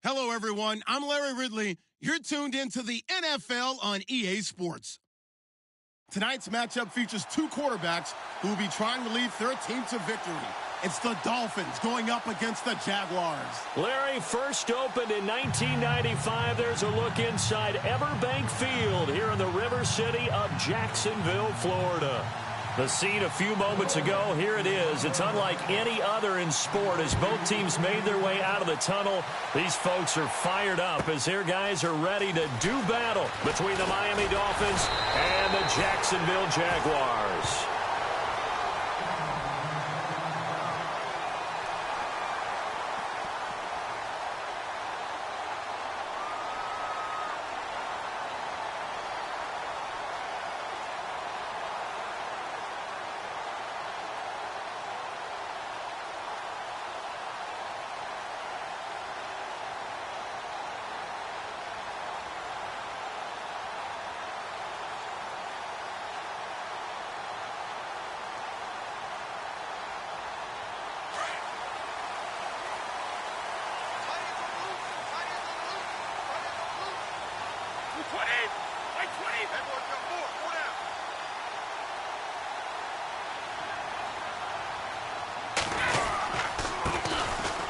Hello, everyone. I'm Larry Ridley. You're tuned into the NFL on EA Sports. Tonight's matchup features two quarterbacks who will be trying to lead their team to victory. It's the Dolphins going up against the Jaguars. Larry, first opened in 1995. There's a look inside Everbank Field here in the River City of Jacksonville, Florida. The scene a few moments ago, here it is. It's unlike any other in sport as both teams made their way out of the tunnel. These folks are fired up as their guys are ready to do battle between the Miami Dolphins and the Jacksonville Jaguars.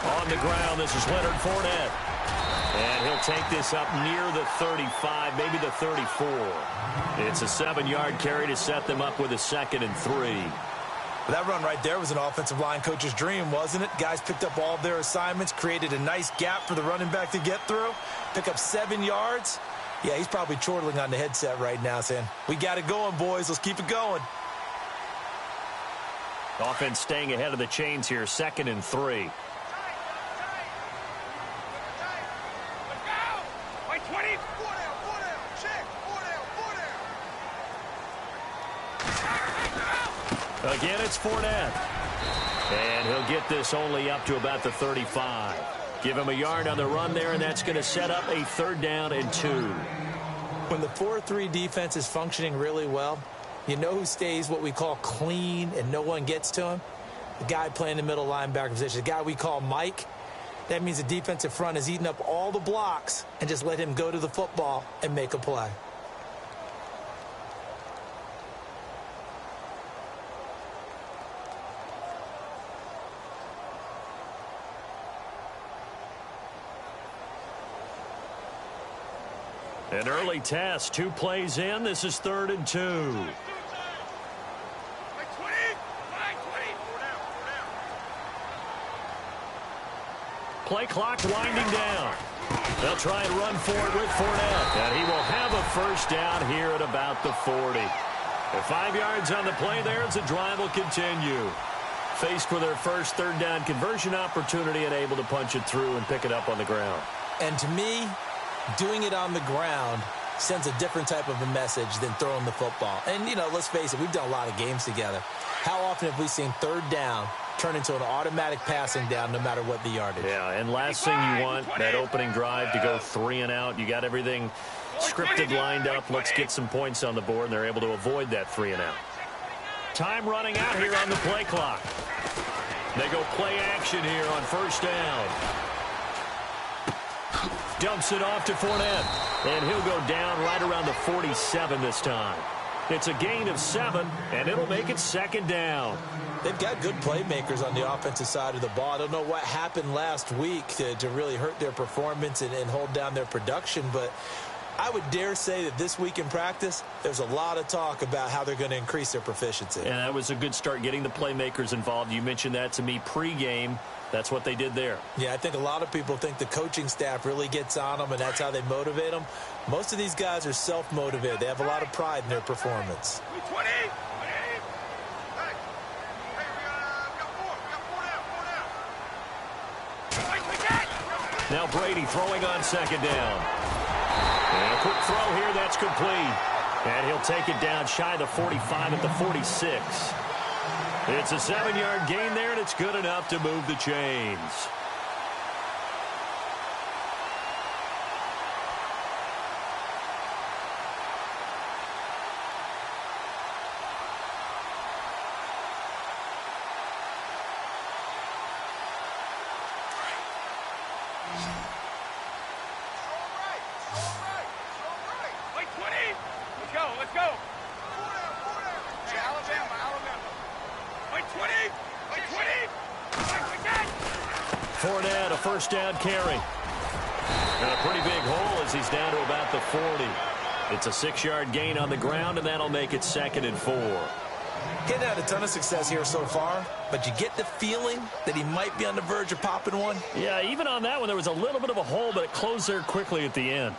On the ground, this is Leonard Fournette. And he'll take this up near the 35, maybe the 34. It's a 7-yard carry to set them up with a 2nd and 3. That run right there was an offensive line coach's dream, wasn't it? Guys picked up all of their assignments, created a nice gap for the running back to get through, pick up 7 yards. Yeah, he's probably chortling on the headset right now saying, we got it going, boys. Let's keep it going. Offense staying ahead of the chains here, 2nd and 3. Again, it's Fournette. And he'll get this only up to about the 35. Give him a yard on the run there, and that's going to set up a 3rd down and 2. When the 4-3 defense is functioning really well, you know who stays what we call clean and no one gets to him? The guy playing the middle linebacker position, the guy we call Mike. That means the defensive front is eating up all the blocks and just let him go to the football and make a play. An early test, 2 plays in. This is 3rd and 2. Play clock winding down. They'll try and run for it with Fournette. And he will have a 1st down here at about the 40. At 5 yards on the play there as the drive will continue. Faced with their first 3rd down conversion opportunity and able to punch it through and pick it up on the ground. And to me, doing it on the ground sends a different type of a message than throwing the football. And, you know, let's face it, we've done a lot of games together. How often have we seen 3rd down turn into an automatic passing down no matter what the yardage? Yeah, and last thing you want, that opening drive to go 3 and out. You got everything scripted, lined up. Let's get some points on the board, and they're able to avoid that 3 and out. Time running out here on the play clock. They go play action here on 1st down. Dumps it off to Fournette, and he'll go down right around the 47 this time. It's a gain of 7, and it'll make it 2nd down. They've got good playmakers on the offensive side of the ball. I don't know what happened last week to really hurt their performance and hold down their production, but I would dare say that this week in practice, there's a lot of talk about how they're going to increase their proficiency. And that was a good start, getting the playmakers involved. You mentioned that to me pregame. That's what they did there. Yeah, I think a lot of people think the coaching staff really gets on them, and that's how they motivate them. Most of these guys are self-motivated. They have a lot of pride in their performance. Now Brady throwing on 2nd down. And a quick throw here, that's complete. And he'll take it down shy of the 45 at the 46. It's a 7-yard gain there, and it's good enough to move the chains. Fournette, a first down carry. And a pretty big hole as he's down to about the 40. It's a 6-yard gain on the ground, and that'll make it 2nd and 4. He hadn't had a ton of success here so far, but you get the feeling that he might be on the verge of popping one. Yeah, even on that one, there was a little bit of a hole, but it closed there quickly at the end.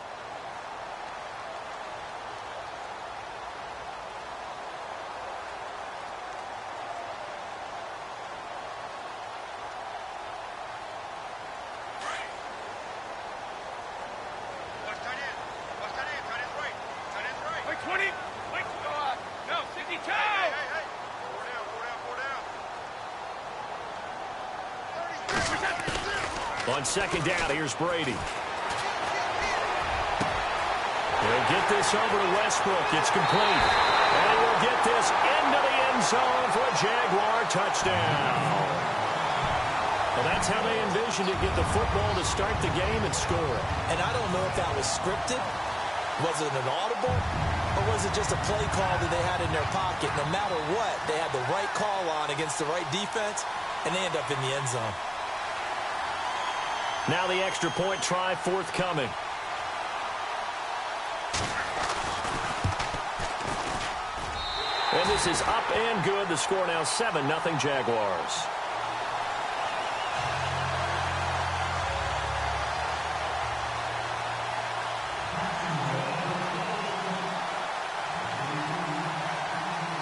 On 2nd down, here's Brady. He'll get this over to Westbrook. It's complete. And he will get this into the end zone for a Jaguar touchdown. Well, that's how they envisioned it, get the football to start the game and score. And I don't know if that was scripted. Was it an audible? Or was it just a play call that they had in their pocket? No matter what, they had the right call on against the right defense, and they end up in the end zone. Now the extra point try forthcoming. And this is up and good. The score now 7-0 Jaguars.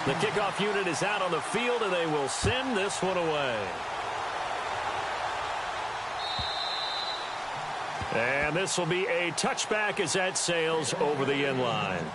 The kickoff unit is out on the field, and they will send this one away. And this will be a touchback as that sails over the end line.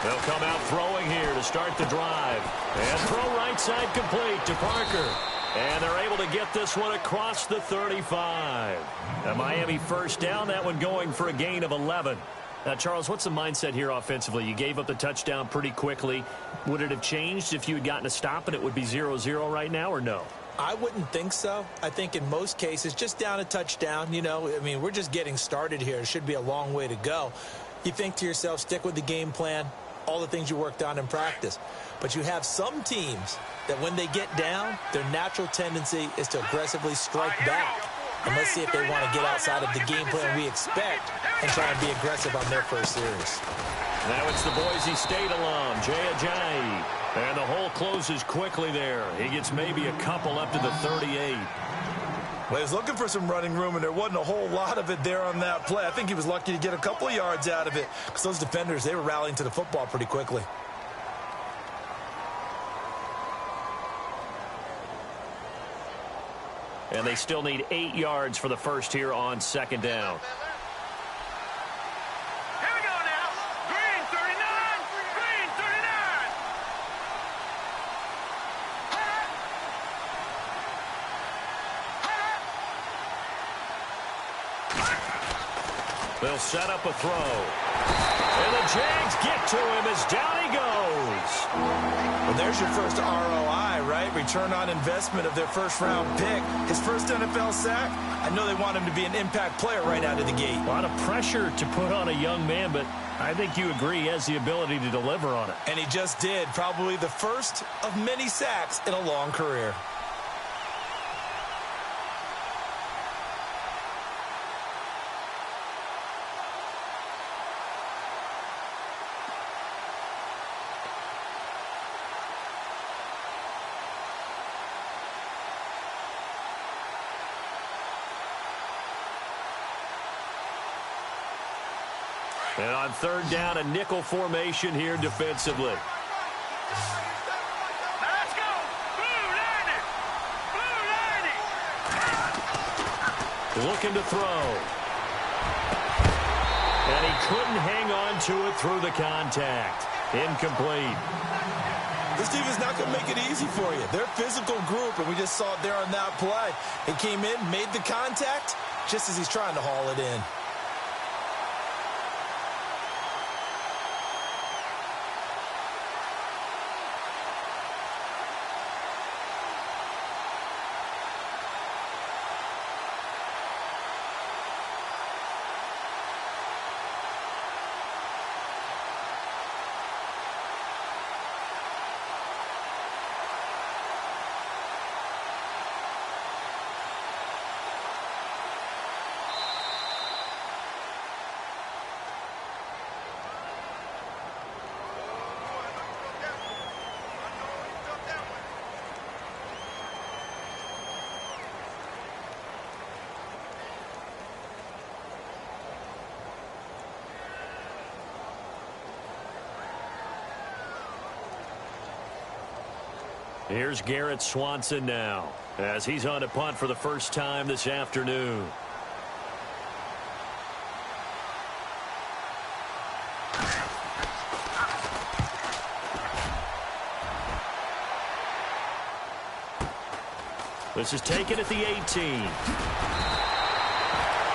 They'll come out throwing here to start the drive. And throw right side complete to Parker. And they're able to get this one across the 35. A Miami first down, that one going for a gain of 11. Now, Charles, what's the mindset here offensively? You gave up the touchdown pretty quickly. Would it have changed if you had gotten a stop and it would be 0-0 right now, or no? I wouldn't think so. I think in most cases, just down a touchdown, you know, I mean, we're just getting started here. It should be a long way to go. You think to yourself, stick with the game plan, all the things you worked on in practice. But you have some teams that when they get down, their natural tendency is to aggressively strike back. And let's see if they want to get outside of the game plan we expect and try and be aggressive on their first series. Now it's the Boise State alum, xJonny. And the hole closes quickly there. He gets maybe a couple up to the 38. Well, he was looking for some running room, and there wasn't a whole lot of it there on that play. I think he was lucky to get a couple of yards out of it because those defenders, they were rallying to the football pretty quickly. And they still need 8 yards for the first here on second down. Here we go now. Green 39. Green 39. They'll set up a throw. And the Jags get to him as down he goes. Well, there's your first ROI, right? Return on investment of their first-round pick. His first NFL sack. I know they want him to be an impact player right out of the gate. A lot of pressure to put on a young man, but I think you agree he has the ability to deliver on it. And he just did. Probably the first of many sacks in a long career. And on third down, a nickel formation here defensively. Let's go. Blue 90. Blue 90. Looking to throw. And he couldn't hang on to it through the contact. Incomplete. This team is not going to make it easy for you. They're a physical group, and we just saw it there on that play. He came in, made the contact, just as he's trying to haul it in. Here's Garrett Swanson now, as he's on to punt for the first time this afternoon. This is taken at the 18.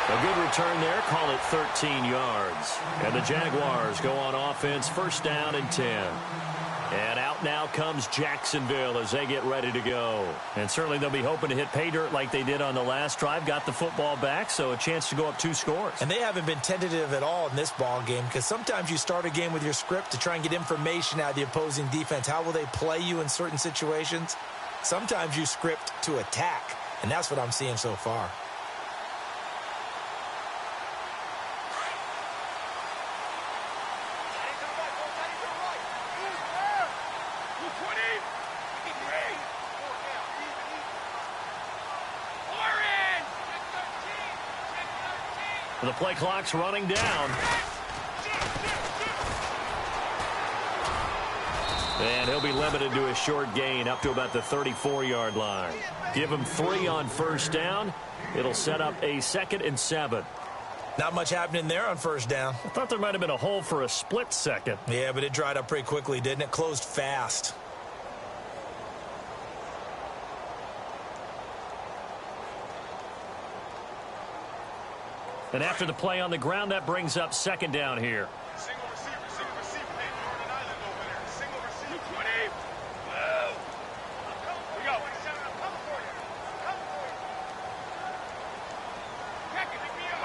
A good return there, call it 13 yards. And the Jaguars go on offense, first down and 10. And out now comes Jacksonville as they get ready to go. And certainly they'll be hoping to hit pay dirt like they did on the last drive. Got the football back, so a chance to go up 2 scores. And they haven't been tentative at all in this ball game, because sometimes you start a game with your script to try and get information out of the opposing defense. How will they play you in certain situations? Sometimes you script to attack, and that's what I'm seeing so far. The play clock's running down. And he'll be limited to a short gain up to about the 34-yard line. Give him 3 on first down. It'll set up a 2nd and 7. Not much happening there on first down. I thought there might have been a hole for a split second. Yeah, but it dried up pretty quickly, didn't it? Closed fast. And after the play on the ground, that brings up 2nd down here. Single receiver. Hey, Northern Island over there. Single receiver. 20. Whoa. We go. I'm coming for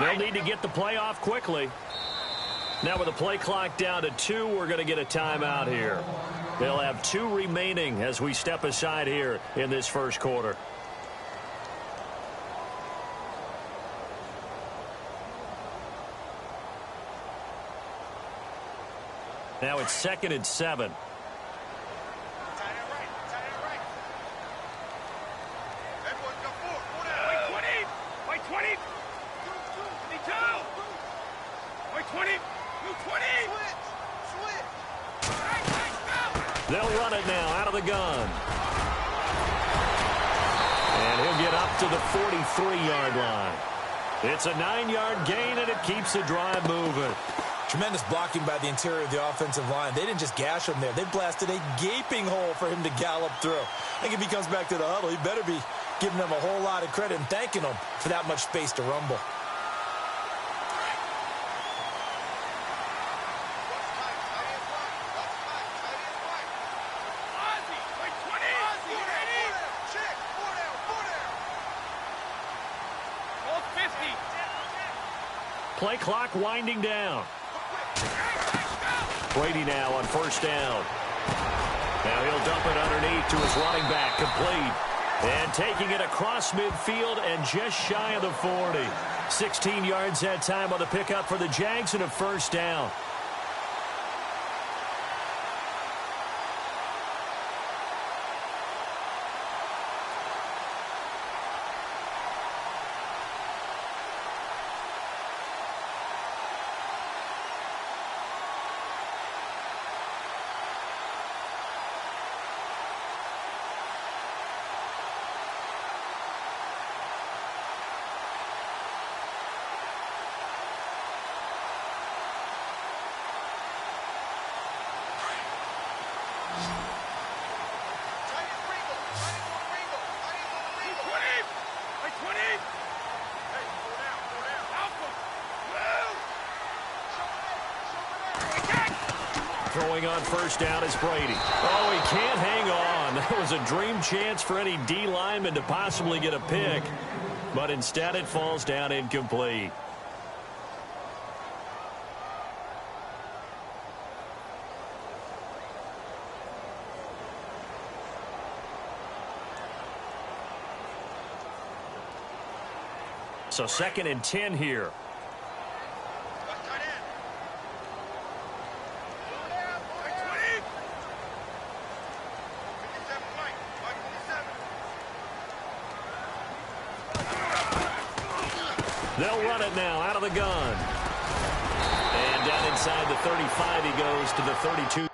you. They'll need to get the play off quickly. Now with the play clock down to 2, we're going to get a timeout here. They'll have 2 remaining as we step aside here in this first quarter. Now it's 2nd and 7. They'll run it now out of the gun. And he'll get up to the 43-yard line. It's a 9-yard gain, and it keeps the drive moving. Tremendous blocking by the interior of the offensive line. They didn't just gash him there. They blasted a gaping hole for him to gallop through. I think if he comes back to the huddle, he better be giving them a whole lot of credit and thanking them for that much space to rumble. Play clock winding down. Brady now on first down. Now he'll dump it underneath to his running back, complete. And taking it across midfield and just shy of the 40. 16 yards that time on the pickup for the Jags and a first down. Throwing on first down is Brady. Oh, he can't hang on. That was a dream chance for any D lineman to possibly get a pick, but instead it falls down incomplete. So 2nd and 10 here. They'll run it now out of the gun. And down inside the 35 he goes to the 32.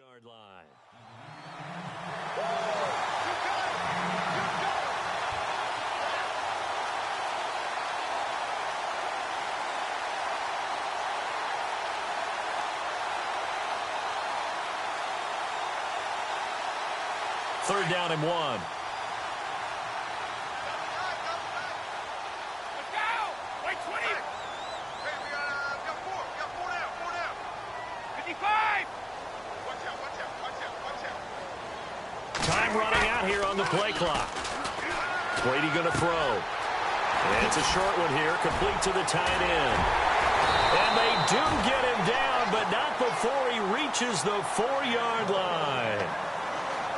Yard line. Third down and 1. Wait, 20. Hey, we got 4. We got 4 down. 4 down. 55. Watch out. Time running out here on the play clock. Brady going to throw. And it's a short one here, complete to the tight end. And they do get him down, but not before he reaches the 4-yard line.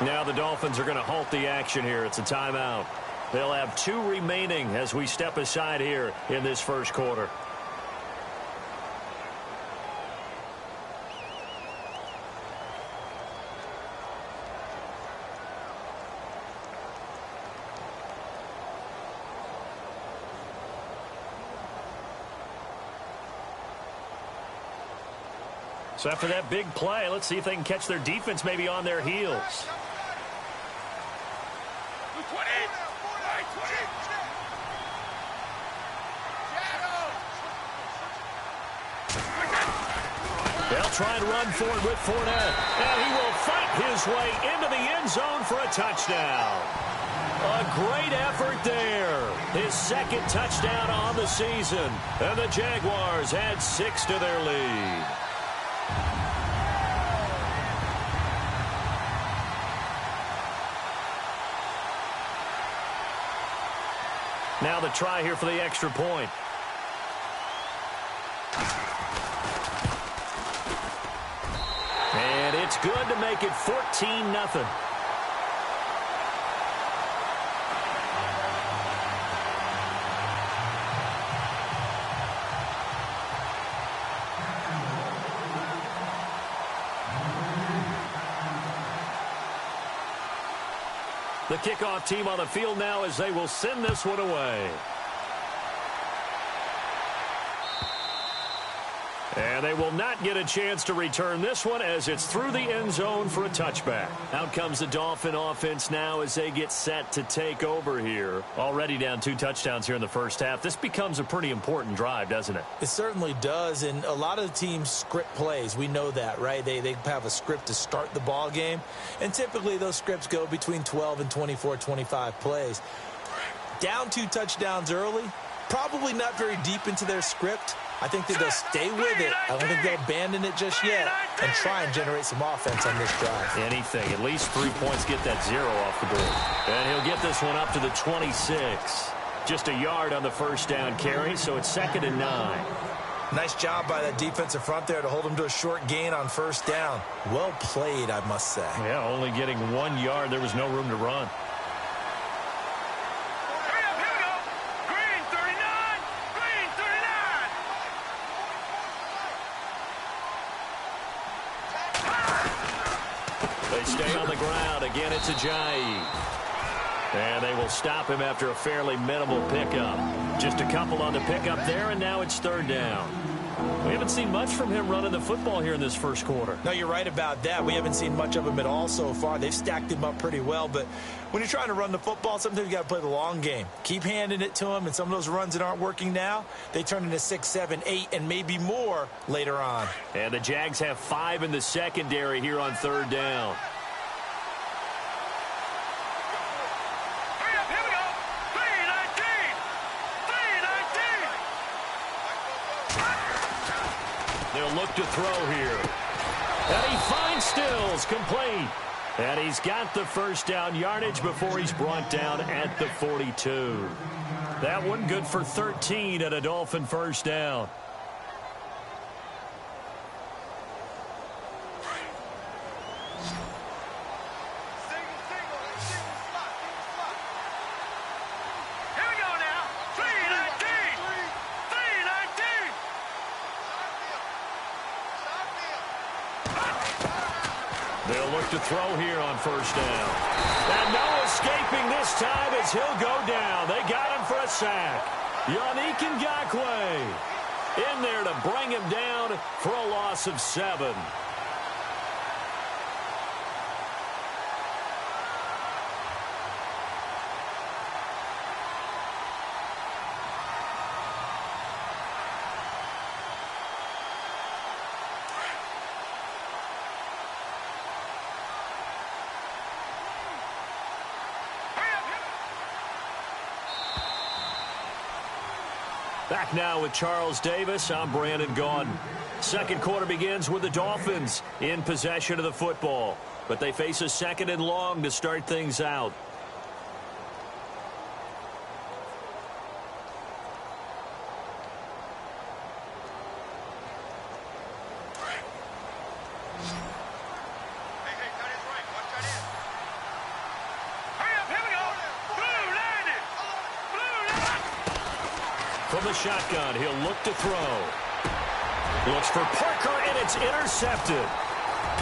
Now the Dolphins are going to halt the action here. It's a timeout. They'll have 2 remaining as we step aside here in this first quarter. So after that big play, let's see if they can catch their defense maybe on their heels. They'll try and run for it with Fournette. And he will fight his way into the end zone for a touchdown. A great effort there. His 2nd touchdown on the season. And the Jaguars add 6 to their lead. Now the try here for the extra point. And it's good to make it 14-0. The kickoff team on the field now as they will send this one away. And they will not get a chance to return this one as it's through the end zone for a touchback. Out comes the Dolphin offense now as they get set to take over here. Already down 2 touchdowns here in the first half. This becomes a pretty important drive, doesn't it? It certainly does, and a lot of the teams script plays. We know that, right? They have a script to start the ball game, and typically those scripts go between 12 and 24, 25 plays. Down 2 touchdowns early, probably not very deep into their script. I think that they'll stay with it. I don't think they'll abandon it just yet and try and generate some offense on this drive. Anything. At least 3 points, get that 0 off the board. And he'll get this one up to the 26. Just a yard on the first down carry, so it's 2nd and 9. Nice job by that defensive front there to hold him to a short gain on first down. Well played, I must say. Yeah, only getting 1 yard. There was no room to run. They stay on the ground. Again, it's Ajayi. And they will stop him after a fairly minimal pickup. Just a couple on the pickup there, and now it's third down. We haven't seen much from him running the football here in this first quarter. No, you're right about that. We haven't seen much of him at all so far. They've stacked him up pretty well, but when you're trying to run the football, sometimes you got to play the long game. Keep handing it to him, and some of those runs that aren't working now, they turn into 6, 7, 8, and maybe more later on. And the Jags have 5 in the secondary here on third down. They'll look to throw here. And he finds Stills, complete. And he's got the first down yardage before he's brought down at the 42. That one good for 13 and a Dolphin first down. They'll look to throw here on first down. And no escaping this time as he'll go down. They got him for a sack. Yannick Ngakoue in there to bring him down for a loss of 7. Back now with Charles Davis. I'm Brandon Gaudin. Second quarter begins with the Dolphins in possession of the football, but they face a second and long to start things out. From the shotgun, he'll look to throw. Looks for Parker, and it's intercepted.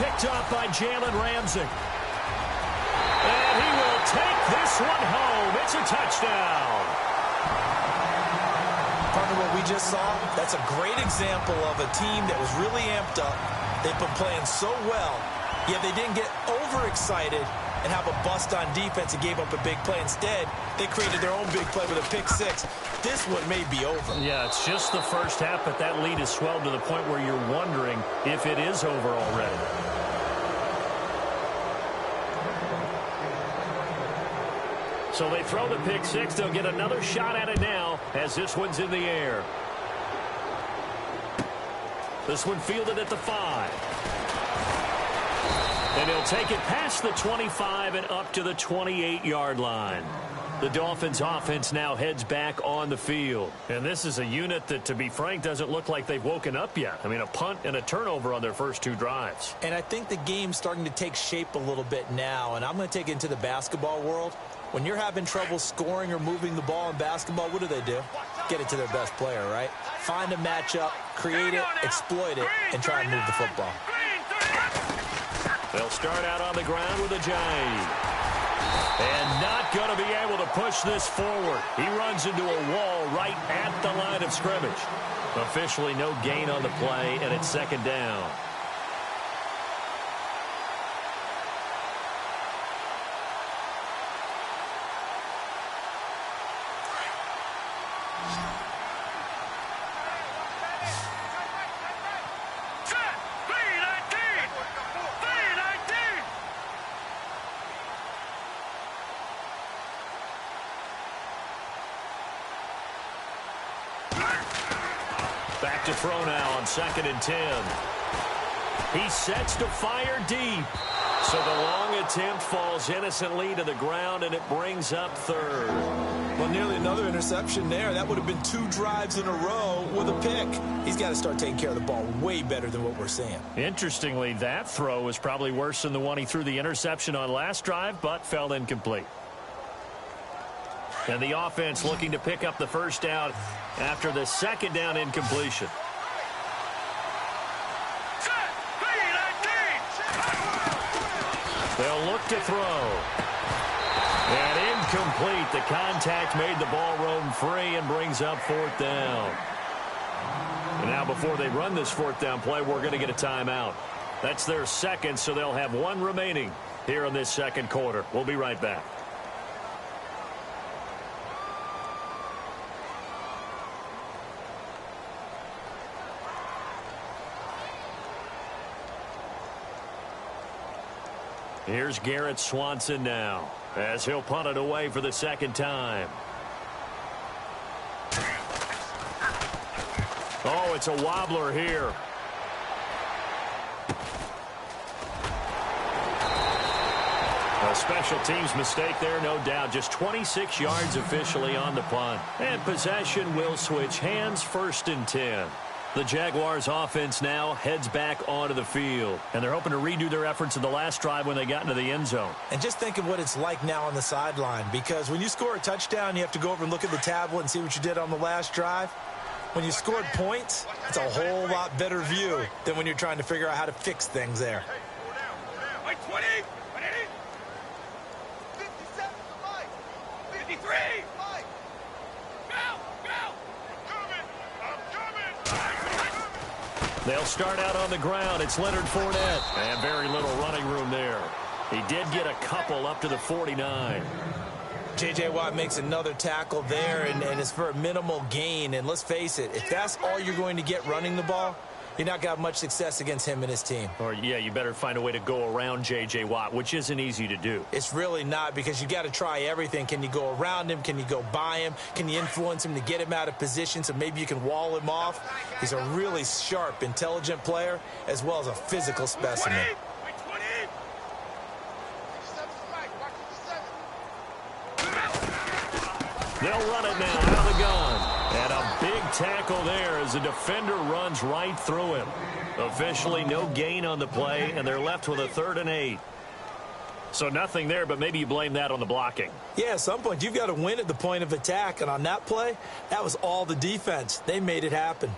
Picked off by Jalen Ramsey. And he will take this one home. It's a touchdown. Partner, what we just saw, that's a great example of a team that was really amped up. They've been playing so well, yet they didn't get overexcited and have a bust on defense and gave up a big play. Instead, they created their own big play with a pick 6. This one may be over. Yeah, it's just the first half, but that lead has swelled to the point where you're wondering if it is over already. So they throw the pick 6. They'll get another shot at it now as this one's in the air. This one fielded at the 5. And he'll take it past the 25 and up to the 28-yard line. The Dolphins offense now heads back on the field. And this is a unit that, to be frank, doesn't look like they've woken up yet. I mean, a punt and a turnover on their first 2 drives. And I think the game's starting to take shape a little bit now. And I'm going to take it into the basketball world. When you're having trouble scoring or moving the ball in basketball, what do? Get it to their best player, right? Find a matchup, create it, exploit it, and try and move the football. They'll start out on the ground with Ajayi. And not going to be able to push this forward. He runs into a wall right at the line of scrimmage. Officially no gain on the play, and it's second down. Back to throw now on 2nd and 10. He sets to fire deep. So the long attempt falls innocently to the ground, and it brings up 3rd. Well, nearly another interception there. That would have been 2 drives in a row with a pick. He's got to start taking care of the ball way better than what we're seeing. Interestingly, that throw was probably worse than the one he threw the interception on last drive, but fell incomplete. And the offense looking to pick up the first down after the second down incompletion. They'll look to throw. And incomplete. The contact made the ball roam free and brings up fourth down. And now before they run this fourth down play, we're going to get a timeout. That's their second, so they'll have one remaining here in this second quarter. We'll be right back. Here's Garrett Swanson now as he'll punt it away for the second time. Oh, it's a wobbler here. A special teams mistake there, no doubt. Just 26 yards officially on the punt. And possession will switch hands, 1st and 10. The Jaguars offense now heads back onto the field. And they're hoping to redo their efforts in the last drive when they got into the end zone. And just think of what it's like now on the sideline. Because when you score a touchdown, you have to go over and look at the tablet and see what you did on the last drive. When you scored points, it's a whole lot better view than when you're trying to figure out how to fix things there. 20, 57, 53, They'll start out on the ground. It's Leonard Fournette. And very little running room there. He did get a couple up to the 49. J.J. Watt makes another tackle there, and it's for a minimal gain. And let's face it, if that's all you're going to get running the ball, you're not going to have much success against him and his team. Or, yeah, you better find a way to go around J.J. Watt, which isn't easy to do. It's really not, because you got to try everything. Can you go around him? Can you go by him? Can you influence him to get him out of position so maybe you can wall him off? He's a really sharp, intelligent player, as well as a physical specimen. They'll run it now out of the gun. And a big tackle there as the defender runs right through him. Officially no gain on the play, and they're left with a 3rd and 8. So nothing there, but maybe you blame that on the blocking. Yeah, at some point you've got to win at the point of attack. And on that play, that was all the defense. They made it happen.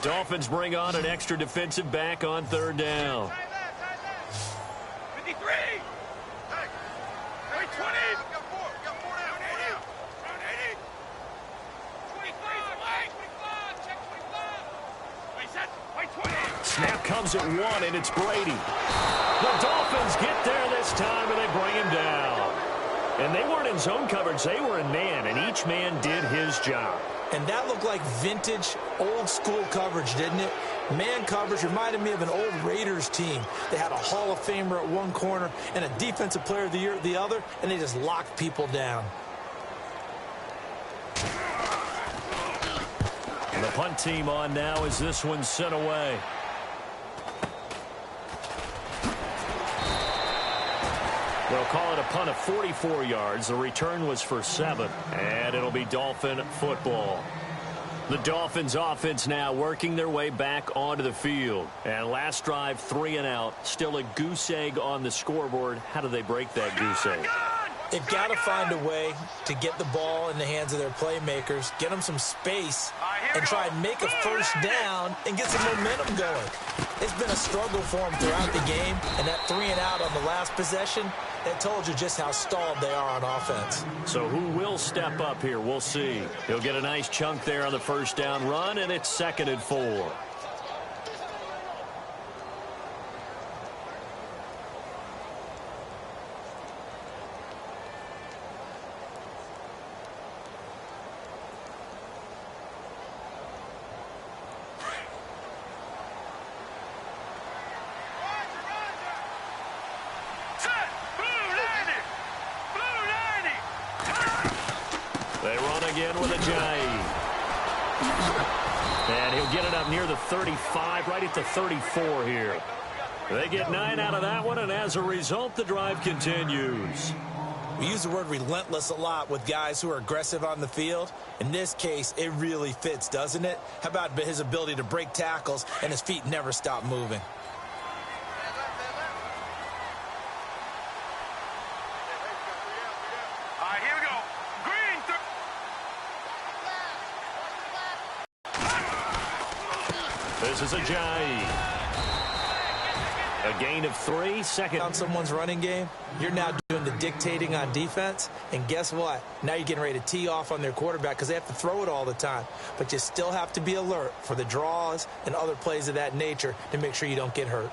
Dolphins bring on an extra defensive back on 3rd down. 53. Hey, 20. Got 4 down. 80. 25. Check 25. Wait, set. Wait, 20. Snap comes at 1, and it's Brady. The Dolphins get there this time, and they bring him down. And they weren't in zone coverage. They were in man, and each man did his job. And that looked like vintage, old-school coverage, didn't it? Man coverage reminded me of an old Raiders team. They had a Hall of Famer at one corner and a Defensive Player of the Year at the other, and they just locked people down. And the punt team on now as this one's sent away. They'll call it a punt of 44 yards. The return was for 7, and it'll be Dolphin football. The Dolphins offense now working their way back onto the field. And last drive, 3 and out. Still a goose egg on the scoreboard. How do they break that goose egg? They've got to find a way to get the ball in the hands of their playmakers, get them some space, and try and make a first down and get some momentum going. It's been a struggle for them throughout the game, and that 3 and out on the last possession, that told you just how stalled they are on offense. So who will step up here? We'll see. He'll get a nice chunk there on the first down run, and it's 2nd and 4. With a Giant. And he'll get it up near the 35, right at the 34 here. They get 9 out of that one, and as a result, the drive continues. We use the word relentless a lot with guys who are aggressive on the field. In this case, it really fits, doesn't it? How about his ability to break tackles and his feet never stop moving? This is Ajayi. A gain of 3, second. On someone's running game, you're now doing the dictating on defense, and guess what? Now you're getting ready to tee off on their quarterback because they have to throw it all the time. But you still have to be alert for the draws and other plays of that nature to make sure you don't get hurt.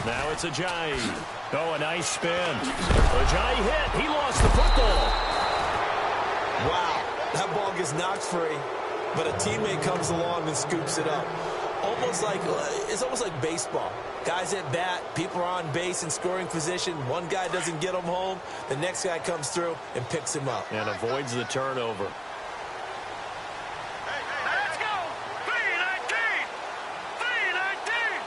Now it's Ajayi. Oh, a nice spin. Ajayi hit. He lost the football. Wow, that ball gets knocked free, but a teammate comes along and scoops it up. It's almost like baseball. Guys at bat, people are on base in scoring position. One guy doesn't get him home. The next guy comes through and picks him up. And avoids the turnover. Let's go! 319! 319!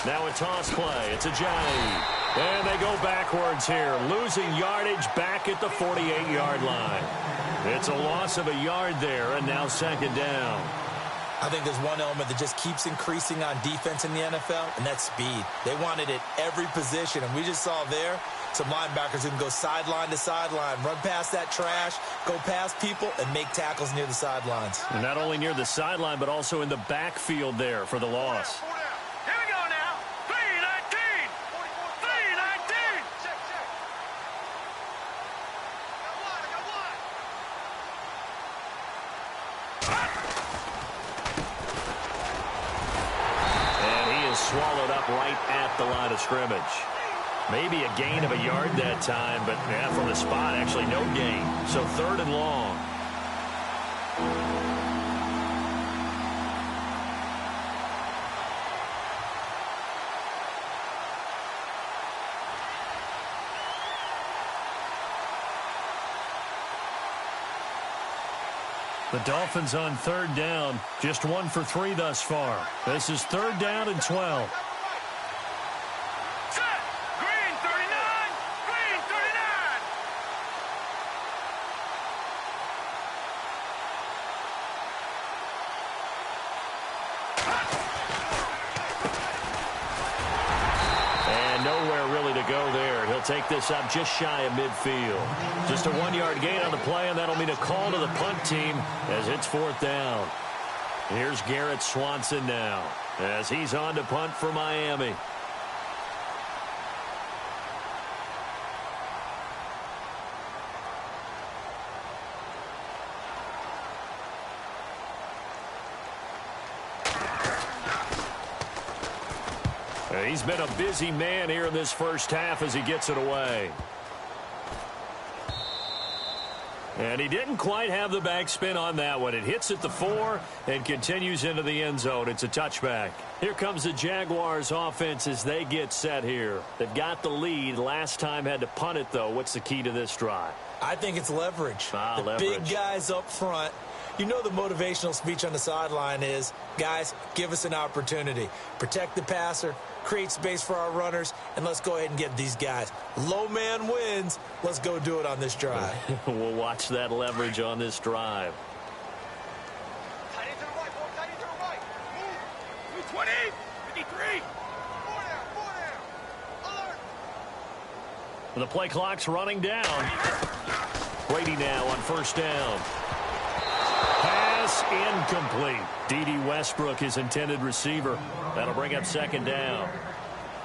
Now a toss play. It's Ajayi. And they go backwards here, losing yardage back at the 48-yard line. It's a loss of a yard there, and now second down. I think there's one element that just keeps increasing on defense in the NFL, and that's speed. They want it at every position, and we just saw there some linebackers who can go sideline to sideline, run past that trash, go past people, and make tackles near the sidelines. And not only near the sideline, but also in the backfield there for the loss. Here we go now. 319! 319! Check. I got one. And he is swallowed up right at the line of scrimmage. Maybe a gain of a yard that time, but yeah, from the spot, actually no gain. So 3rd and long. The Dolphins on 3rd down, just 1 for 3 thus far. This is 3rd down and 12. Set! Green 39! Green 39! And nowhere really to go there. He'll take this up just shy of midfield. Just a 1-yard gain on the play, and that'll mean a call to the punt team as it's 4th down. Here's Garrett Swanson now as he's on to punt for Miami. He's been a busy man here in this first half as he gets it away. And he didn't quite have the backspin on that one. It hits at the 4 and continues into the end zone. It's a touchback. Here comes the Jaguars offense as they get set here. They've got the lead. Last time had to punt it, though. What's the key to this drive? I think it's leverage. The leverage. Big guys up front. You know the motivational speech on the sideline is, guys, give us an opportunity. Protect the passer, create space for our runners, and let's go ahead and get these guys. Low man wins. Let's go do it on this drive. We'll watch that leverage on this drive. Tight end to the right, boy. Tight end to the right. Move. 20. 53. 4 down. Alert. The play clock's running down. Brady now on 1st down. Pass incomplete. D.D. Westbrook, his intended receiver. That'll bring up 2nd down.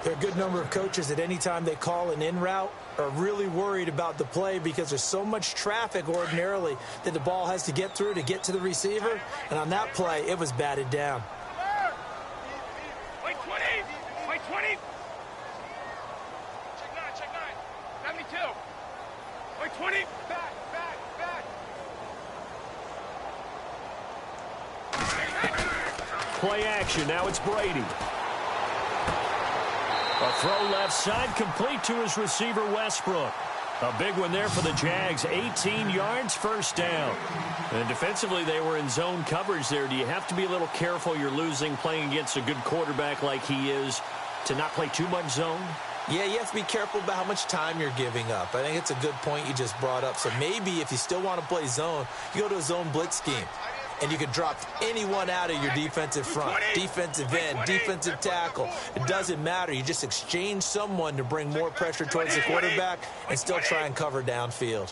There are a good number of coaches at any time they call an in route are really worried about the play because there's so much traffic ordinarily that the ball has to get through to get to the receiver. And on that play, it was batted down. Wait 20. Wait 20. Check 9. 72. Wait 20. Back. Play action. Now it's Brady. A throw left side complete to his receiver, Westbrook. A big one there for the Jags. 18 yards, first down. And defensively, they were in zone coverage there. Do you have to be a little careful? You're losing playing against a good quarterback like he is to not play too much zone? Yeah, you have to be careful about how much time you're giving up. I think it's a good point you just brought up. So maybe if you still want to play zone, you go to a zone blitz scheme. And you can drop anyone out of your defensive front, defensive end, defensive tackle. It doesn't matter. You just exchange someone to bring more pressure towards the quarterback and still try and cover downfield.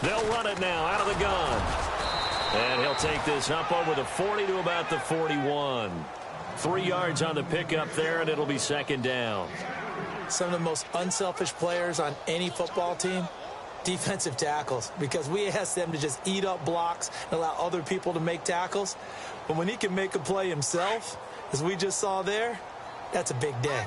They'll run it now out of the gun. And he'll take this up over the 40 to about the 41. 3 yards on the pickup there, and it'll be second down. Some of the most unselfish players on any football team, defensive tackles, because we ask them to just eat up blocks and allow other people to make tackles. But when he can make a play himself, as we just saw there, that's a big day.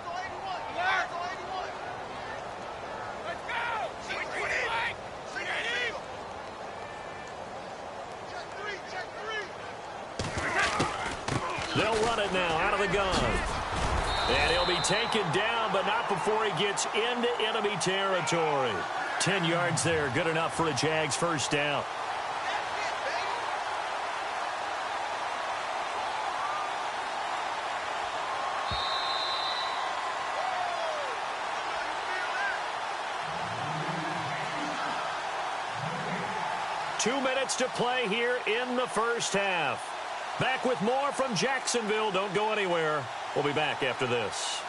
They'll run it now out of the gun. And he'll be taken down, but not before he gets into enemy territory. 10 yards there, good enough for a Jags first down. Two minutes to play here in the first half. Back with more from Jacksonville. Don't go anywhere. We'll be back after this.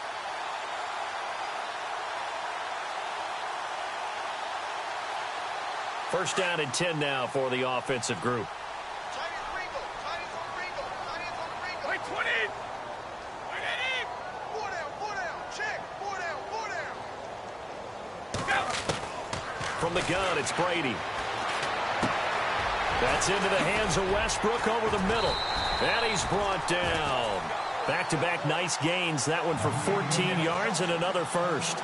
First down and 10 now for the offensive group. Wait, 20. From the gun, it's Brady. That's into the hands of Westbrook over the middle. And he's brought down. Back-to-back nice gains. That one for 14 yards and another first.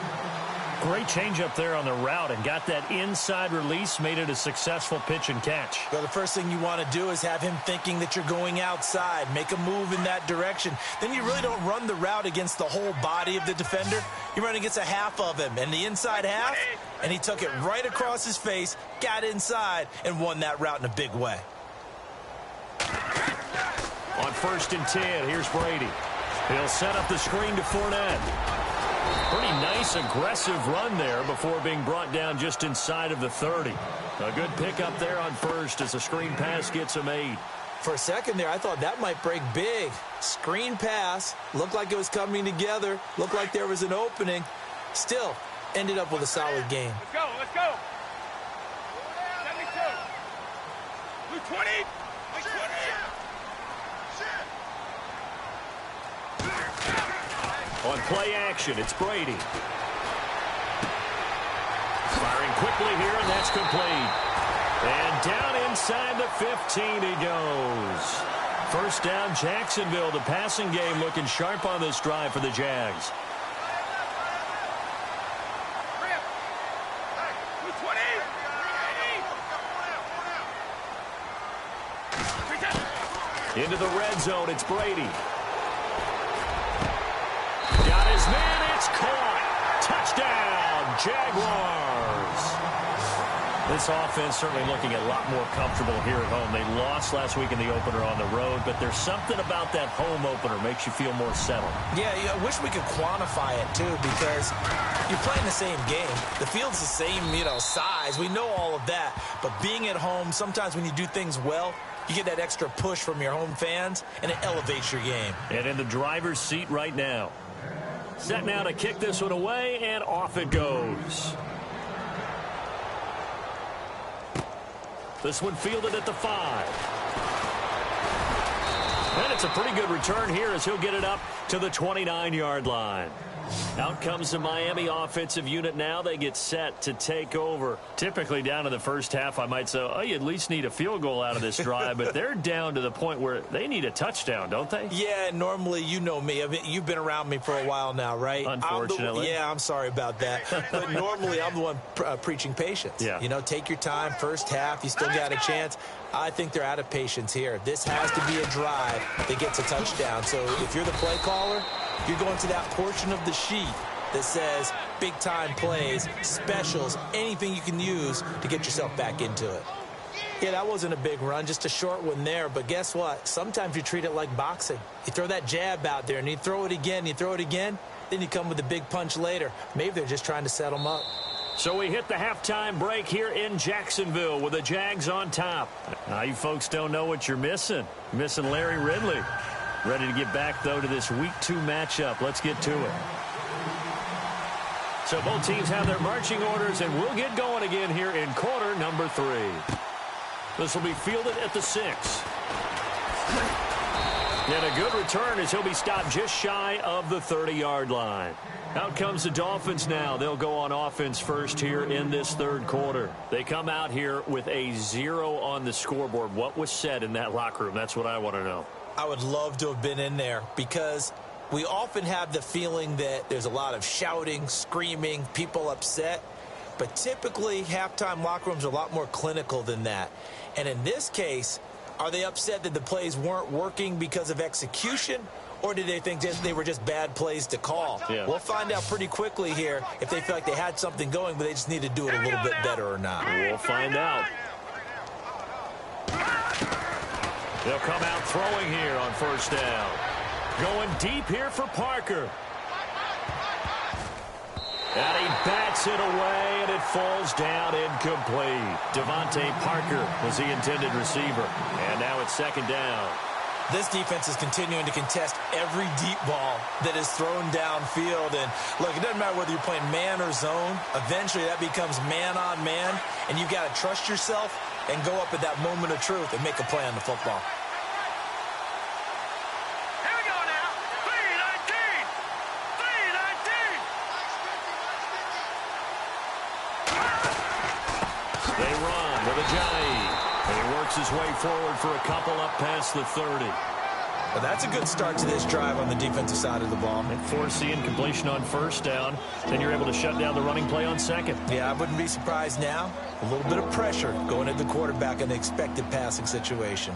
Great change up there on the route and got that inside release, made it a successful pitch and catch. Well, the first thing you want to do is have him thinking that you're going outside, make a move in that direction. Then you really don't run the route against the whole body of the defender. You run against a half of him, and the inside half, and he took it right across his face, got inside, and won that route in a big way. On 1st and 10, here's Brady. He'll set up the screen to Fournette. Pretty nice, aggressive run there before being brought down just inside of the 30. A good pickup there on first as a screen pass gets him 8. For a second there, I thought that might break big. Screen pass, looked like it was coming together, looked like there was an opening. Still, ended up with a solid game. Let's go, let's go. 72. Blue 20. Blue 20. On play action, it's Brady. Firing quickly here, and that's complete. And down inside the 15 he goes. First down, Jacksonville. The passing game looking sharp on this drive for the Jags. Into the red zone, it's Brady. Got his man, it's caught. Touchdown, Jaguars. This offense certainly looking a lot more comfortable here at home. They lost last week in the opener on the road, but there's something about that home opener makes you feel more settled. Yeah, I wish we could quantify it, too, because you're playing the same game. The field's the same, size. We know all of that. But being at home, sometimes when you do things well, you get that extra push from your home fans, and it elevates your game. And in the driver's seat right now. Set now to kick this one away, and off it goes. This one fielded at the 5. And it's a pretty good return here as he'll get it up to the 29-yard line. Out comes the Miami offensive unit now. They get set to take over. Typically down in the first half, I might say, oh, you at least need a field goal out of this drive. But they're down to the point where they need a touchdown, don't they? Yeah, normally, you know me. I mean, you've been around me for a while now, right? Unfortunately. I'm sorry about that. But normally, I'm the one preaching patience. Yeah. Take your time. First half, you still got a chance. I think they're out of patience here. This has to be a drive that gets a touchdown. So if you're the play caller, you're going to that portion of the sheet that says big-time plays, specials, anything you can use to get yourself back into it. Yeah, that wasn't a big run, just a short one there. But guess what? Sometimes you treat it like boxing. You throw that jab out there, and you throw it again, then you come with a big punch later. Maybe they're just trying to set them up. So we hit the halftime break here in Jacksonville with the Jags on top. Now, you folks don't know what you're missing. You're missing Larry Ridley. Ready to get back, though, to this Week 2 matchup. Let's get to it. So both teams have their marching orders, and we'll get going again here in quarter number 3. This will be fielded at the 6. And a good return as he'll be stopped just shy of the 30-yard line. Out comes the Dolphins now. They'll go on offense first here in this third quarter. They come out here with a 0 on the scoreboard. What was said in that locker room? That's what I want to know. I would love to have been in there because we often have the feeling that there's a lot of shouting, screaming, people upset. But typically, halftime locker rooms are a lot more clinical than that. And in this case, are they upset that the plays weren't working because of execution, or did they think they were just bad plays to call? Yeah. We'll find out pretty quickly here if they feel like they had something going, but they just need to do it a little bit better or not. We'll find out. They'll come out throwing here on first down. Going deep here for Parker. And he bats it away, and it falls down incomplete. Devontae Parker was the intended receiver. And now it's second down. This defense is continuing to contest every deep ball that is thrown downfield. And, look, it doesn't matter whether you're playing man or zone. Eventually, that becomes man-on-man, and you've got to trust yourself and go up at that moment of truth and make a play on the football. His way forward for a couple up past the 30. Well, that's a good start to this drive on the defensive side of the ball. And forcing completion on first down. Then you're able to shut down the running play on second. Yeah, I wouldn't be surprised now. A little bit of pressure going at the quarterback in the expected passing situation.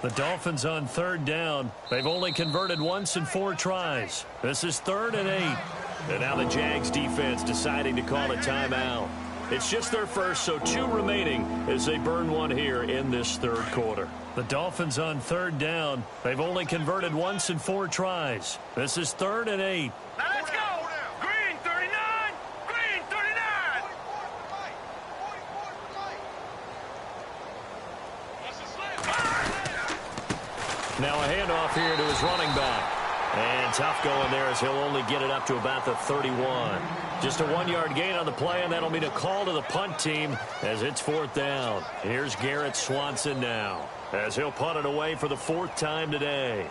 The Dolphins on third down. They've only converted once in 4 tries. This is 3rd and 8. And now the Jags defense deciding to call a timeout. It's just their first, so 2 remaining as they burn one here in this third quarter. The Dolphins on third down. They've only converted once in 4 tries. This is 3rd and 8. Now let's go. Green 39. Green 39. Now a handoff here to his running back. And tough going there as he'll only get it up to about the 31. Just a 1-yard gain on the play, and that'll mean a call to the punt team as it's 4th down. Here's Garrett Swanson now as he'll punt it away for the 4th time today.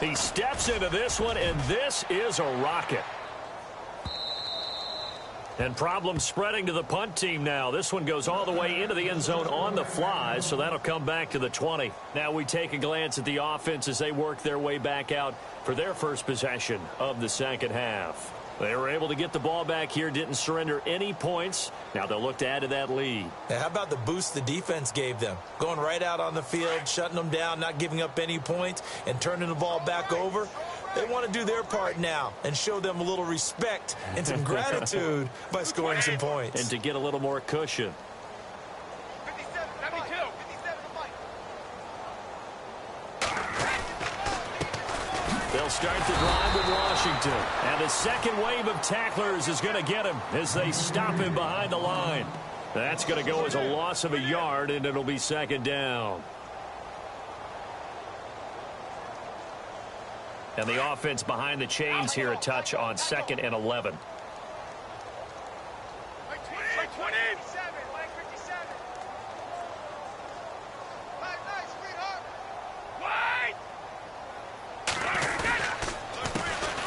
He steps into this one, and this is a rocket. And problems spreading to the punt team now. This one goes all the way into the end zone on the fly, so that'll come back to the 20. Now we take a glance at the offense as they work their way back out for their first possession of the second half. They were able to get the ball back here, didn't surrender any points. Now they'll look to add to that lead. Now, how about the boost the defense gave them? Going right out on the field, shutting them down, not giving up any points, and turning the ball back over. They want to do their part now and show them a little respect and some gratitude by scoring some points. And to get a little more cushion. 57, 72. 57 They'll start the drive with Washington. And the second wave of tacklers is going to get him as they stop him behind the line. That's going to go as a loss of a yard, and it'll be second down. And the offense behind the chains here a touch on 2nd and 11. 20. 57.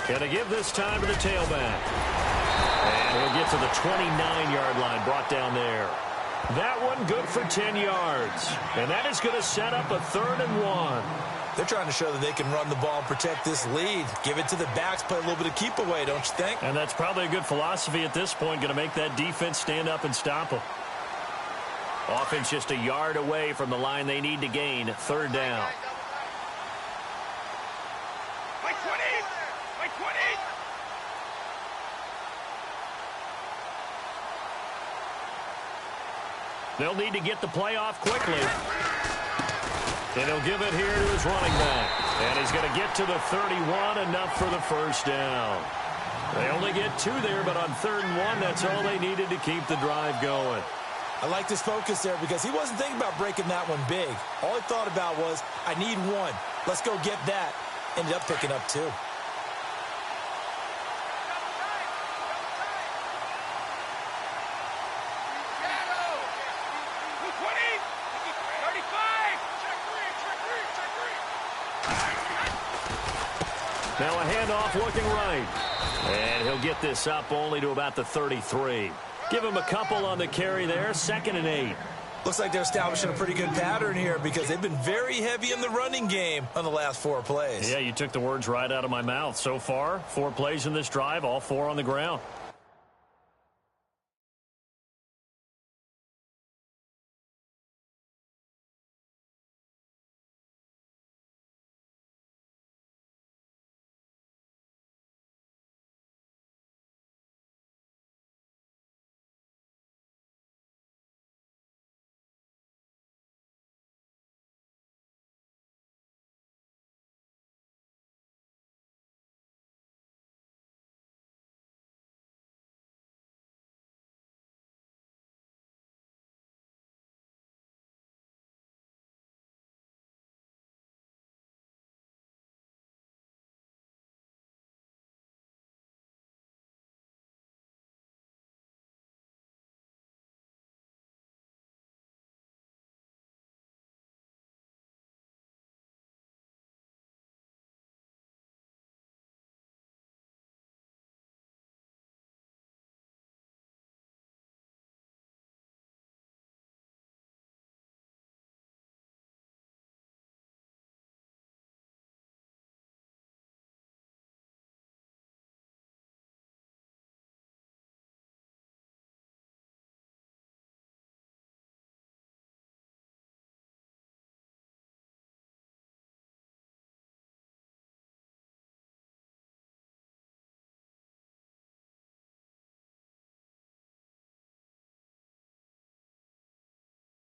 Going to give this time to the tailback. And he'll get to the 29-yard line, brought down there. That one good for 10 yards. And that is going to set up a 3rd and 1. They're trying to show that they can run the ball and protect this lead. Give it to the backs, play a little bit of keep away, don't you think? And that's probably a good philosophy at this point, going to make that defense stand up and stop them. Offense just a yard away from the line they need to gain. 3rd down. My 20! My 20! They'll need to get the play off quickly. And he'll give it here to his running back. And he's going to get to the 31, enough for the 1st down. They only get 2 there, but on 3rd and 1, that's all they needed to keep the drive going. I like this focus there because he wasn't thinking about breaking that one big. All he thought about was, I need 1. Let's go get that. Ended up picking up 2. Now a handoff looking right. And he'll get this up only to about the 33. Give him a couple on the carry there. 2nd and 8. Looks like they're establishing a pretty good pattern here because they've been very heavy in the running game on the last 4 plays. Yeah, you took the words right out of my mouth. So far, 4 plays in this drive, all 4 on the ground.